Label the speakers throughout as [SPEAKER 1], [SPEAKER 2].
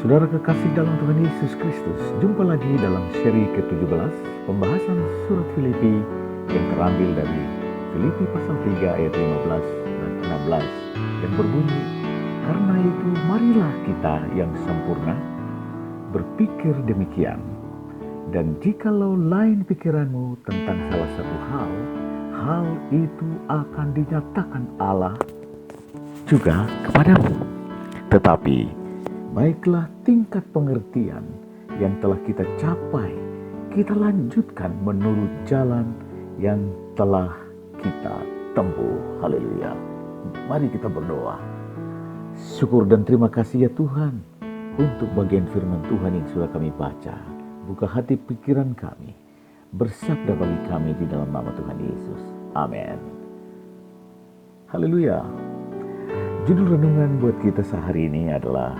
[SPEAKER 1] Saudara kekasih dalam Tuhan Yesus Kristus, jumpa lagi dalam seri ke-17 pembahasan surat Filipi yang terambil dari Filipi pasal 3 ayat 15 dan 16 yang berbunyi, "Karena itu marilah kita yang sempurna berpikir demikian, dan jikalau lain pikiranmu tentang salah satu hal itu akan dinyatakan Allah juga kepadamu. Tetapi baiklah tingkat pengertian yang telah kita capai, kita lanjutkan menurut jalan yang telah kita tempuh." Haleluya. Mari kita berdoa. Syukur dan terima kasih ya Tuhan untuk bagian firman Tuhan yang sudah kami baca. Buka hati pikiran kami, bersabda bagi kami di dalam nama Tuhan Yesus. Amin. Haleluya. Judul renungan buat kita sehari ini adalah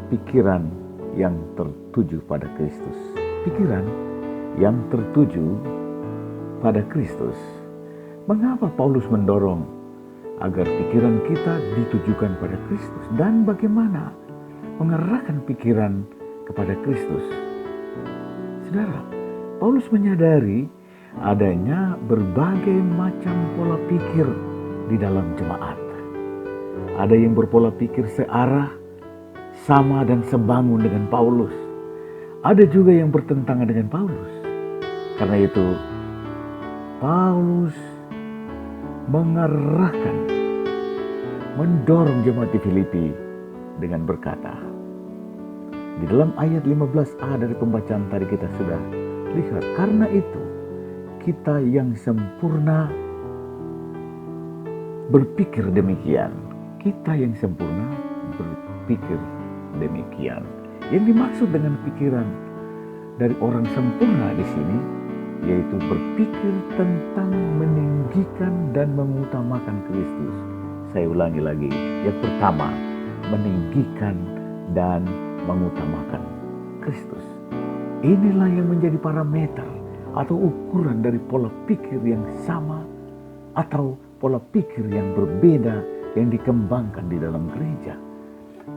[SPEAKER 1] pikiran yang tertuju pada Kristus. Pikiran yang tertuju pada Kristus. Mengapa Paulus mendorong agar pikiran kita ditujukan pada Kristus, dan bagaimana mengarahkan pikiran kepada Kristus? Saudara, Paulus menyadari adanya berbagai macam pola pikir di dalam jemaat. Ada yang berpola pikir searah, sama dan sebangun dengan Paulus. Ada juga yang bertentangan dengan Paulus. Karena itu, Paulus mendorong jemaat di Filipi dengan berkata, di dalam ayat 15a dari pembacaan tadi kita sudah lihat, "Karena itu kita yang sempurna berpikir demikian." Kita yang sempurna berpikir demikian. Yang dimaksud dengan pikiran dari orang sempurna di sini yaitu berpikir tentang meninggikan dan mengutamakan Kristus. Saya ulangi lagi. Yang pertama, meninggikan dan mengutamakan Kristus. Inilah yang menjadi parameter atau ukuran dari pola pikir yang sama atau pola pikir yang berbeda yang dikembangkan di dalam gereja.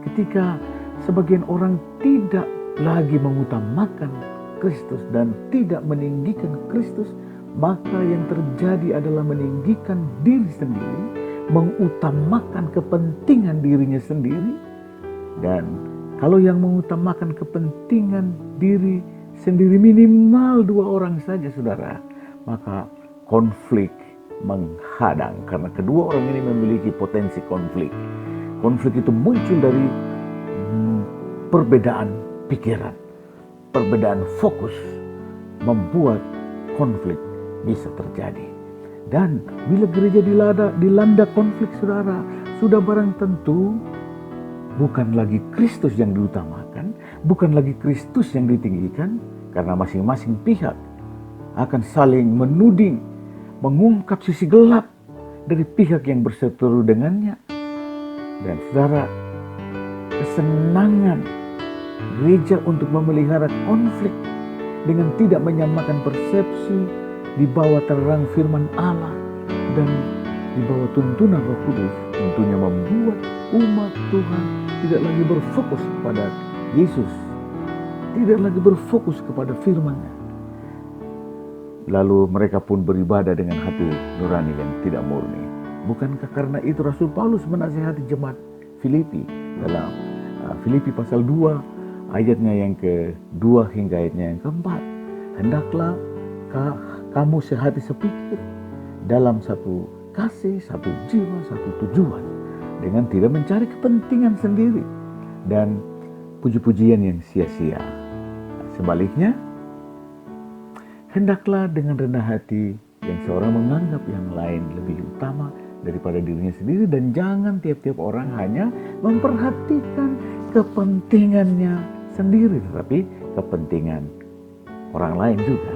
[SPEAKER 1] Ketika sebagian orang tidak lagi mengutamakan Kristus dan tidak meninggikan Kristus, maka yang terjadi adalah meninggikan diri sendiri, mengutamakan kepentingan dirinya sendiri. Dan kalau yang mengutamakan kepentingan diri sendiri minimal 2 orang saja, saudara, maka konflik menghadang karena kedua orang ini memiliki potensi konflik. Konflik itu muncul dari perbedaan pikiran, perbedaan fokus membuat konflik bisa terjadi. Dan bila gereja dilanda konflik, saudara, sudah barang tentu bukan lagi Kristus yang diutamakan, bukan lagi Kristus yang ditinggikan, karena masing-masing pihak akan saling menuding, mengungkap sisi gelap dari pihak yang berseteru dengannya. Dan saudara, kesenangan gereja untuk memelihara konflik dengan tidak menyamakan persepsi di bawah terang firman Allah dan di bawah tuntunan Roh Kudus tentunya membuat umat Tuhan tidak lagi berfokus kepada Yesus, tidak lagi berfokus kepada firman-Nya. Lalu mereka pun beribadah dengan hati nurani yang tidak murni. Bukankah karena itu Rasul Paulus menasihati jemaat Filipi dalam Filipi pasal 2 ayatnya yang ke-2 hingga ayatnya yang ke-4. "Hendaklah kamu sehati sepikir dalam satu kasih, satu jiwa, satu tujuan, dengan tidak mencari kepentingan sendiri dan puji-pujian yang sia-sia. Sebaliknya, hendaklah dengan rendah hati yang seorang menganggap yang lain lebih utama daripada dirinya sendiri, dan jangan tiap-tiap orang hanya memperhatikan kepentingannya sendiri, tetapi kepentingan orang lain juga."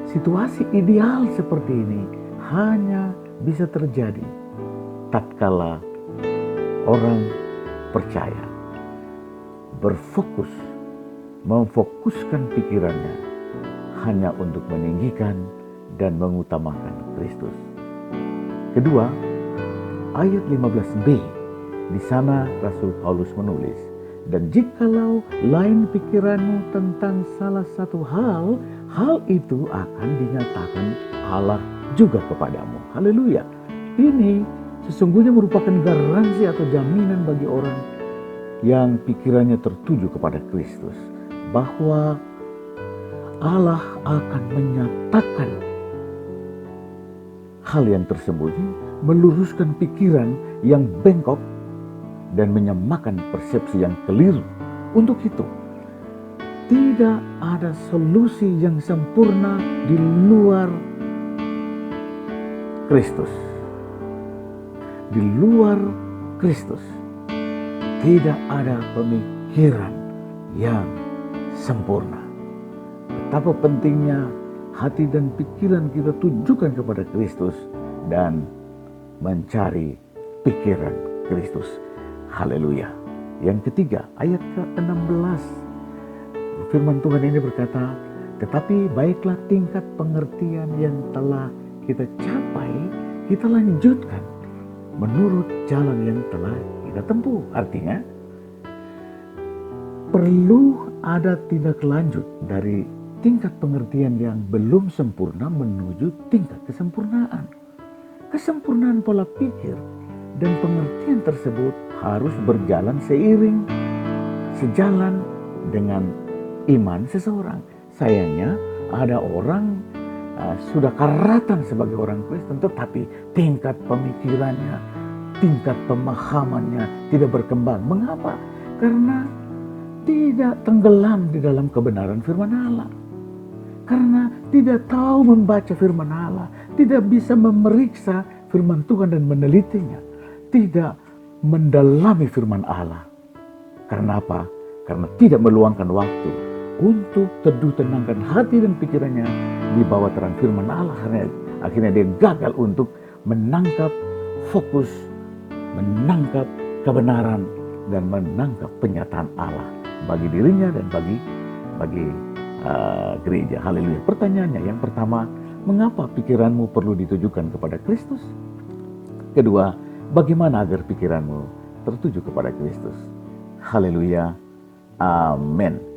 [SPEAKER 1] Situasi ideal seperti ini hanya bisa terjadi tatkala orang percaya memfokuskan pikirannya hanya untuk meninggikan dan mengutamakan Kristus. Kedua, ayat 15b, di sana Rasul Paulus menulis, Dan jikalau lain pikiranmu tentang salah satu hal, hal itu akan dinyatakan Allah juga kepadamu. Haleluya. Ini sesungguhnya merupakan garansi atau jaminan bagi orang yang pikirannya tertuju kepada Kristus, bahwa Allah akan menyatakan hal yang tersembunyi, meluruskan pikiran yang bengkok, dan menyamakan persepsi yang keliru. Untuk itu, tidak ada solusi yang sempurna di luar Kristus. Di luar Kristus, tidak ada pemikiran yang sempurna. Betapa pentingnya hati dan pikiran kita tujukan kepada Kristus dan mencari pikiran Kristus. Haleluya. Yang ketiga, ayat ke-16. Firman Tuhan ini berkata, tetapi baiklah tingkat pengertian yang telah kita capai, kita lanjutkan menurut jalan yang telah kita tempuh. Artinya, perlu ada tindak lanjut dari tingkat pengertian yang belum sempurna menuju tingkat kesempurnaan. Kesempurnaan pola pikir dan pengertian tersebut harus berjalan seiring, sejalan dengan iman seseorang. Sayangnya ada orang sudah karatan sebagai orang Kristen, tetapi tingkat pemikirannya, tingkat pemahamannya tidak berkembang. Mengapa? Karena tidak tenggelam di dalam kebenaran firman Allah. Karena tidak tahu membaca firman Allah, tidak bisa memeriksa firman Tuhan dan menelitinya, tidak mendalami firman Allah. Karena apa? Karena tidak meluangkan waktu untuk teduh tenangkan hati dan pikirannya di bawah terang firman Allah. Akhirnya dia gagal untuk menangkap fokus, menangkap kebenaran, dan menangkap penyataan Allah bagi dirinya dan bagi gereja. Haleluya. Pertanyaannya yang pertama, mengapa pikiranmu perlu ditujukan kepada Kristus? Kedua, bagaimana agar pikiranmu tertuju kepada Kristus? Haleluya. Amin.